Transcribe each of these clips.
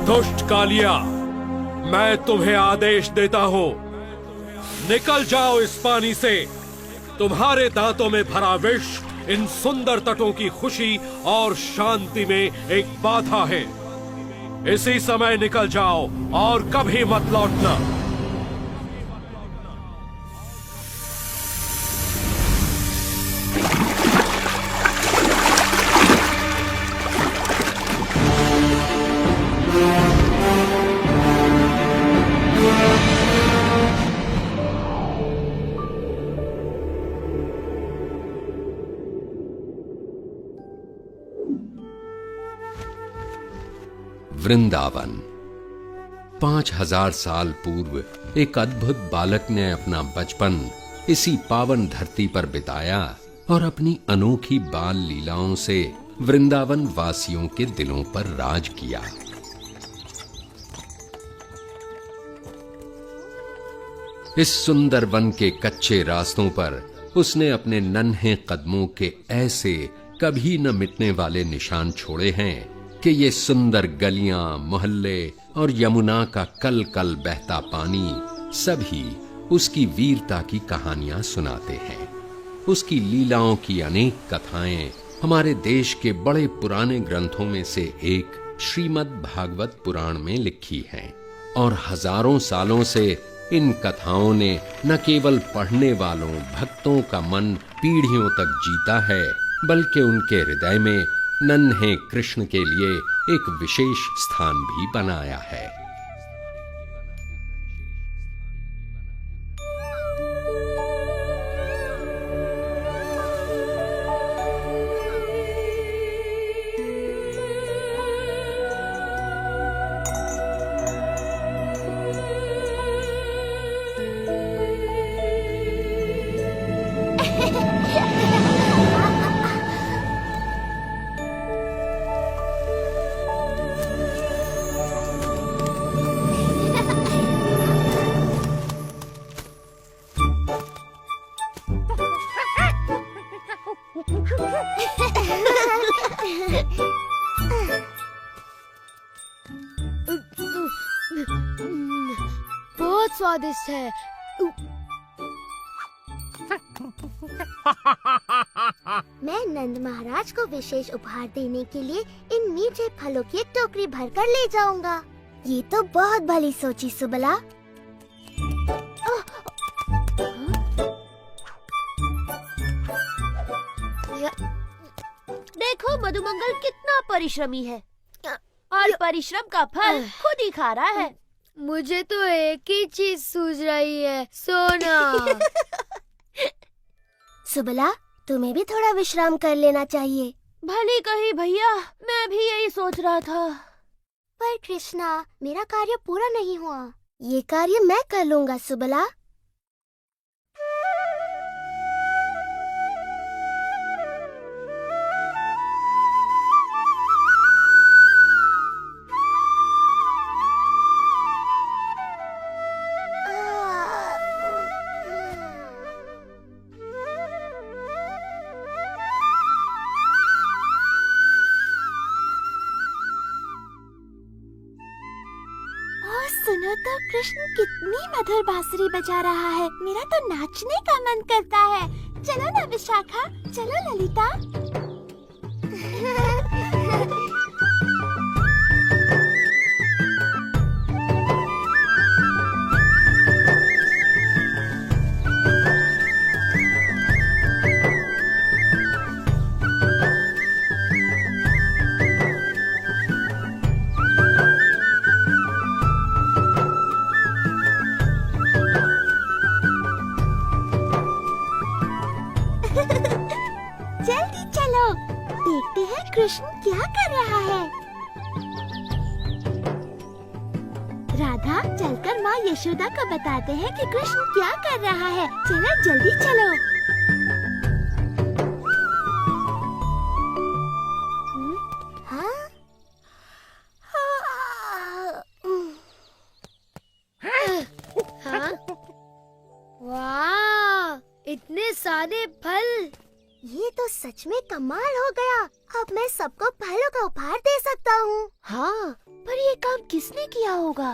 दुष्ट कालिया, मैं तुम्हें आदेश देता हूं, निकल जाओ इस पानी से। तुम्हारे दांतों में भरा विष इन सुंदर तटों की खुशी और शांति में एक बाधा है। इसी समय निकल जाओ और कभी मत लौटना। वृंदावन। 5000 साल पूर्व एक अद्भुत बालक ने अपना बचपन इसी पावन धरती पर बिताया और अपनी अनोखी बाल लीलाओं से वृंदावन वासियों के दिलों पर राज किया। इस सुंदर वन के कच्चे रास्तों पर उसने अपने नन्हे कदमों के ऐसे कभी न मिटने वाले निशान छोड़े हैं कि ये सुंदर गलियां, मोहल्ले और यमुना का कल कल बहता पानी सभी उसकी वीरता की कहानियां सुनाते हैं। उसकी लीलाओं की अनेक कथाएं हमारे देश के बड़े पुराने ग्रंथों में से एक श्रीमद् भागवत पुराण में लिखी हैं और हजारों सालों से इन कथाओं ने न केवल पढ़ने वालों भक्तों का मन पीढ़ियों तक जीता है, बल्कि उनके हृदय में नन्हे कृष्ण के लिए एक विशेष स्थान भी बनाया है। बहुत स्वादिष्ट है। मैं नंद महाराज को विशेष उपहार देने के लिए इन मीठे फलों की एक टोकरी भरकर ले जाऊंगा। ये तो बहुत भली सोची सुबला। देखो मधुमंगल कितना परिश्रमी है और परिश्रम का फल खुद ही खा रहा है। मुझे तो एक ही चीज सूझ रही है, सोना। सुबला, तुम्हें भी थोड़ा विश्राम कर लेना चाहिए। भली कही भैया, मैं भी यही सोच रहा था। पर कृष्णा, मेरा कार्य पूरा नहीं हुआ। ये कार्य मैं कर लूंगा सुबला। सुनो तो कृष्ण कितनी मधुर बांसुरी बजा रहा है। मेरा तो नाचने का मन करता है। चलो ना विशाखा, चलो ललिता। जल्दी चलो, देखते हैं कृष्ण क्या कर रहा है। राधा, चलकर माँ यशोदा को बताते हैं कि कृष्ण क्या कर रहा है। चलो जल्दी चलो। हाँ? वाह, इतने सारे फल। ये तो सच में कमाल हो गया। अब मैं सबको फलों का उपहार दे सकता हूँ। हाँ, पर ये काम किसने किया होगा?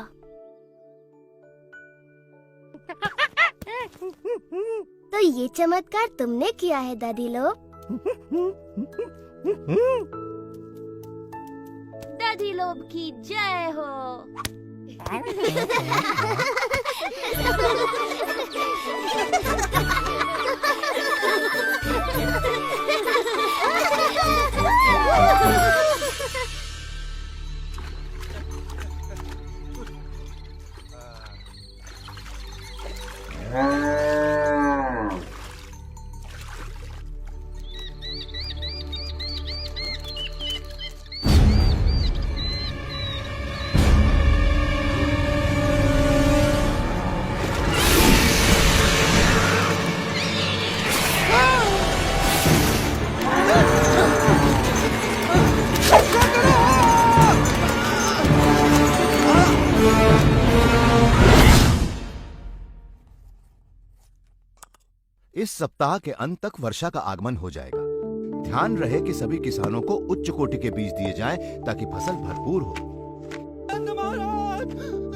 तो ये चमत्कार तुमने किया है दादी लोग। दादी लोग की जय हो। इस सप्ताह के अंत तक वर्षा का आगमन हो जाएगा। ध्यान रहे कि सभी किसानों को उच्च कोटि के बीज दिए जाएं ताकि फसल भरपूर हो। नंद महाराज,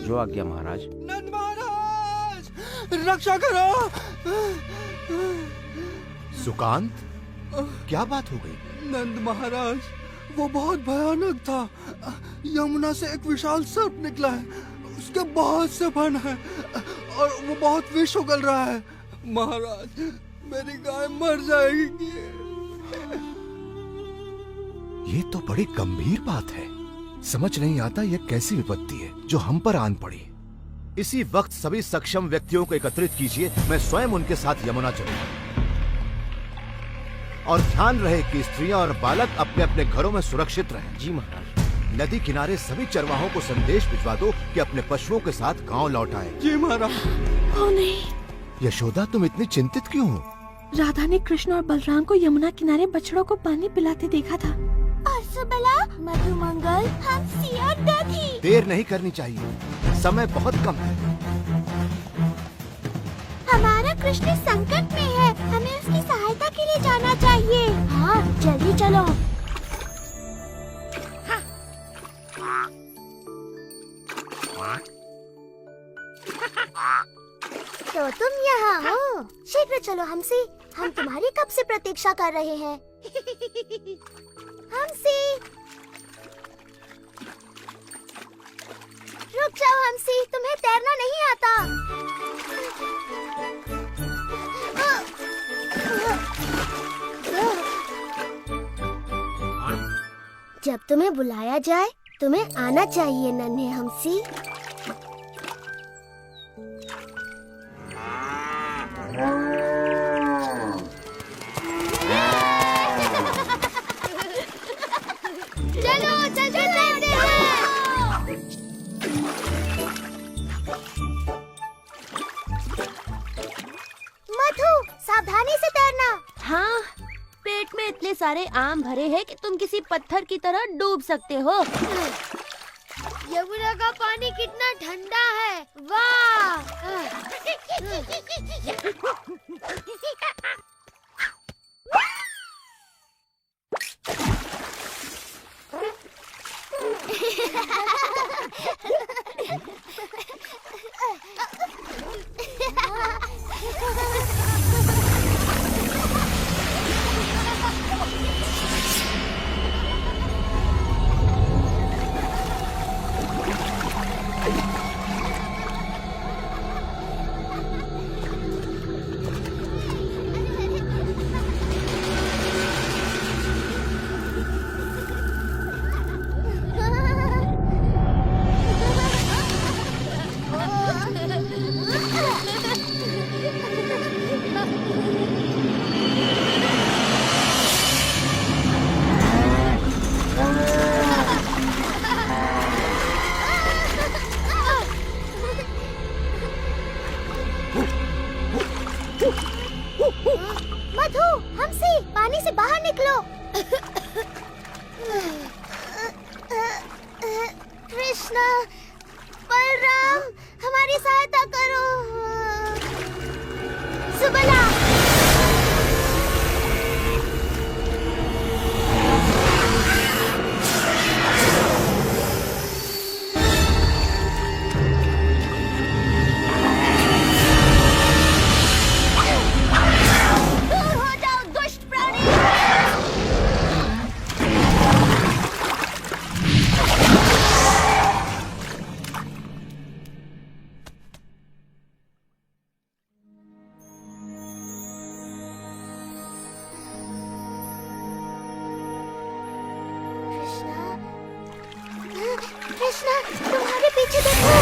जो आज्ञा महाराज। नंद महाराज, रक्षा करो। सुकांत, क्या बात हो गई? नंद महाराज, वो बहुत भयानक था। यमुना से एक विशाल सर्प निकला है। उसके बहुत से फन हैं और वो बहुत विष उगल रहा है। महाराज, मेरी गाय मर जाएगी। ये तो बड़ी गंभीर बात है। समझ नहीं आता ये कैसी विपत्ति है जो हम पर आन पड़ी। इसी वक्त सभी सक्षम व्यक्तियों को एकत्रित कीजिए। मैं स्वयं उनके साथ यमुना चलूंगा। और ध्यान रहे कि स्त्रियां और बालक अपने अपने घरों में सुरक्षित रहें। जी महाराज। नदी किनारे सभी चरवाहों को संदेश भिजवा दो कि अपने पशुओं के साथ गांव लौट आए। जी महाराज। ओ नहीं, यशोदा, तुम इतनी चिंतित क्यों हो? राधा ने कृष्ण और बलराम को यमुना किनारे बछड़ों को पानी पिलाते देखा था। और सुबला, मधुमंगल, हंसी और दधी। देर नहीं करनी चाहिए, समय बहुत कम है। हमारा कृष्ण संकट में है। हमें उसकी सहायता के लिए जाना चाहिए। हाँ, जल्दी चलो। चलो हमसी, हम तुम्हारी कब से प्रतीक्षा कर रहे हैं। हमसी, रुक जाओ हमसी, तुम्हें तैरना नहीं आता। जब तुम्हें बुलाया जाए तुम्हें आना चाहिए नन्हे हमसी। चलो चलते तैरते हैं। मधु, सावधानी से तैरना। हाँ, पेट में इतने सारे आम भरे हैं कि तुम किसी पत्थर की तरह डूब सकते हो। यमुना का पानी कितना ठंडा है, वाह। मधु, हमसी, पानी से बाहर निकलो। कृष्णा, बलराम, हमारी सहायता करो। सुबला, दूर हो जाओ दुष्ट प्राणी। कृष्णा, तुम्हारे पीछे देखो।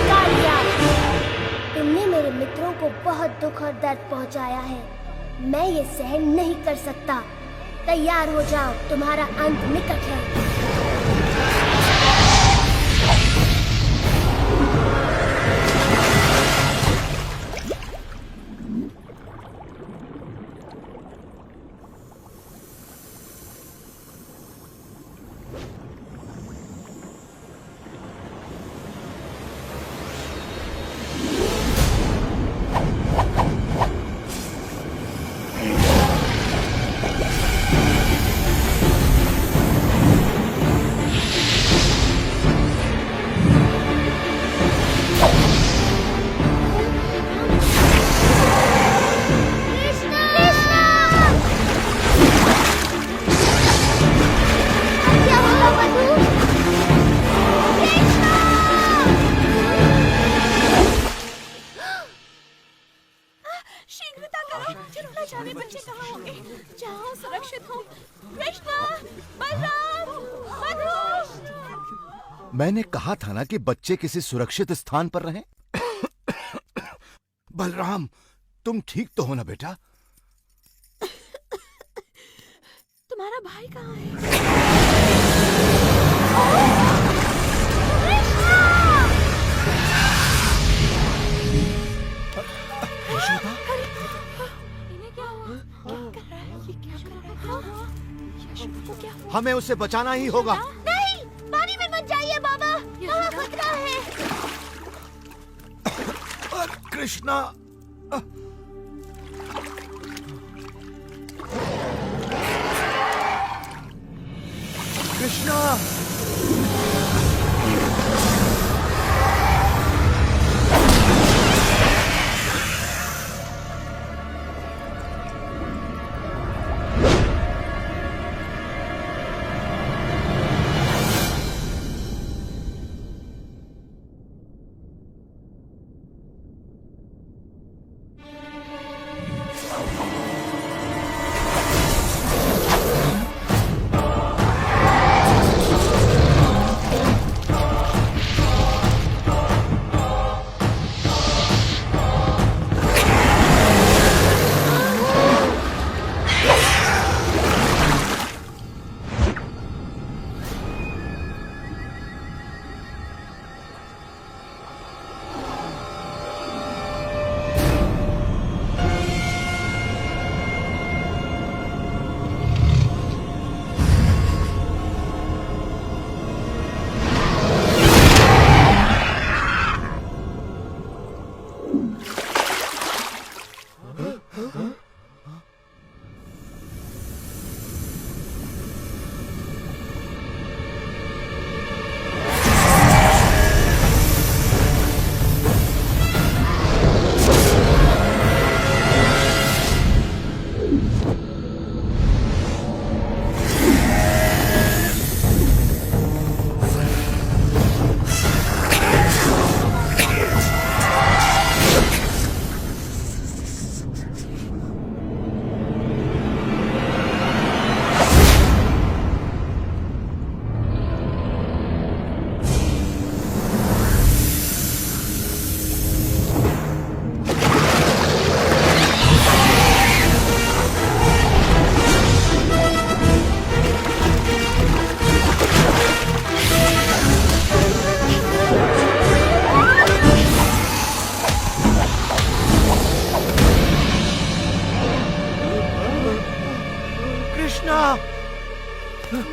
कालिया, तुमने मेरे मित्रों को बहुत दुख और दर्द पहुंचाया है। मैं ये सहन नहीं कर सकता। तैयार हो जाओ, तुम्हारा अंत निकट है। शीघ्रता करो, न जाने बच्चे कहाँ होंगे। जाओ, सुरक्षित हो। कृष्णा, बलराम, मधु। मैंने कहा था ना कि बच्चे किसी सुरक्षित स्थान पर रहें। बलराम, तुम ठीक तो हो ना बेटा? तुम्हारा भाई कहाँ है? हमें उसे बचाना ही होगा। नहीं, पानी में मत जाइए बाबा, वहाँ खतरा है। कृष्णा। कृष्णा।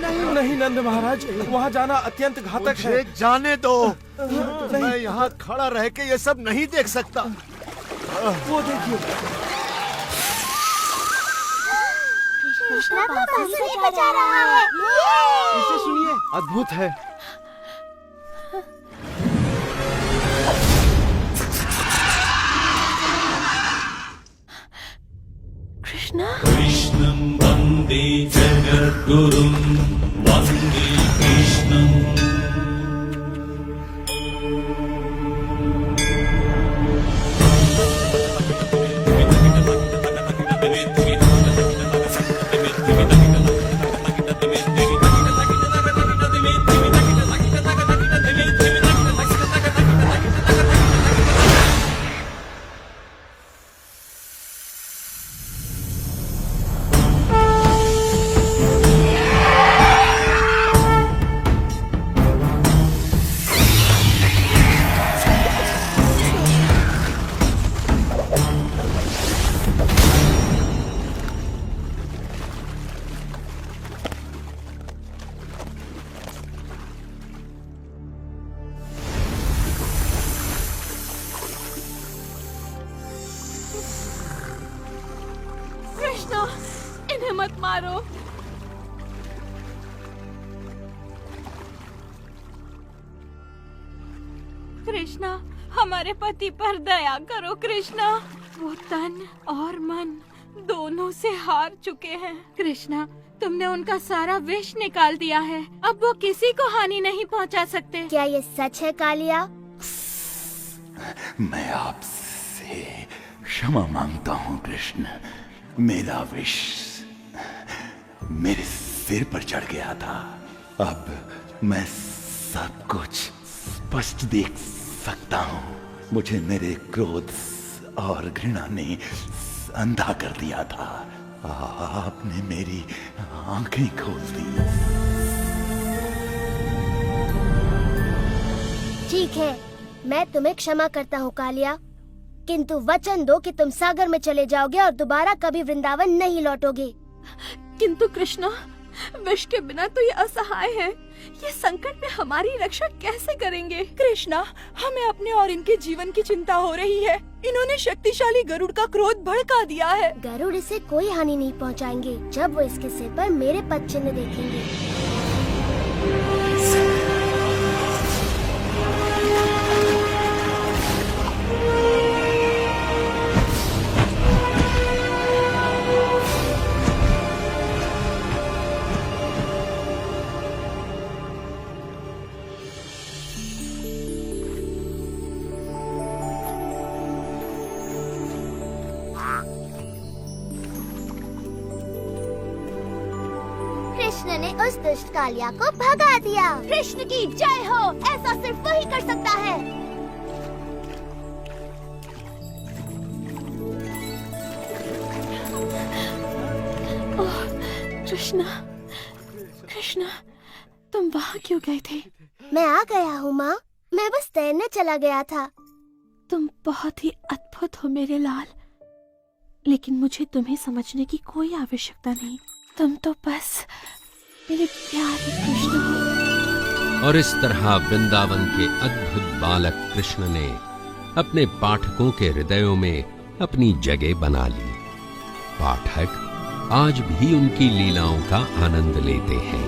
नहीं नहीं नंद महाराज, वहाँ जाना अत्यंत घातक है। मुझे जाने दो। मैं यहाँ खड़ा रह के ये सब नहीं देख सकता। वो देखिए, कृष्णा तो बांसुरी बजा रहा है। इसे सुनिए, अद्भुत है। कृष्णा, कृष्णं वन्दे जगद्गुरुं वन्दे कृष्णम्। कृष्णा, इन्हें मत मारो। कृष्णा, हमारे पति पर दया करो कृष्णा। वो तन और मन दोनों से हार चुके हैं। कृष्णा, तुमने उनका सारा विष निकाल दिया है। अब वो किसी को हानि नहीं पहुंचा सकते। क्या ये सच है कालिया? मैं आपसे क्षमा मांगता हूँ कृष्ण। मेरा विष मेरे सिर पर चढ़ गया था। अब मैं सब कुछ स्पष्ट देख सकता हूँ। मुझे मेरे क्रोध और घृणा ने अंधा कर दिया था। आपने मेरी आंखें खोल दी। ठीक है, मैं तुम्हें क्षमा करता हूँ कालिया, किंतु वचन दो कि तुम सागर में चले जाओगे और दोबारा कभी वृंदावन नहीं लौटोगे। किंतु कृष्णा, विष के बिना तो ये असहाय है। ये संकट में हमारी रक्षा कैसे करेंगे? कृष्णा, हमें अपने और इनके जीवन की चिंता हो रही है। इन्होंने शक्तिशाली गरुड़ का क्रोध भड़का दिया है। गरुड़ इसे कोई हानि नहीं पहुंचाएंगे जब वो इसके सिर पर मेरे पद चिन्ह देखेंगे। कृष्ण ने उस दुष्ट कालिया को भगा दिया। कृष्ण की जय हो। ऐसा सिर्फ वही कर सकता है। ओह, कृष्णा, कृष्णा, तुम वहाँ क्यों गए थे? मैं आ गया हूँ माँ। मैं बस तैरने चला गया था। तुम बहुत ही अद्भुत हो मेरे लाल, लेकिन मुझे तुम्हें समझने की कोई आवश्यकता नहीं। तुम तो बस मेरे प्यारे कृष्ण हो। और इस तरह वृंदावन के अद्भुत बालक कृष्ण ने अपने पाठकों के हृदयों में अपनी जगह बना ली। पाठक आज भी उनकी लीलाओं का आनंद लेते हैं।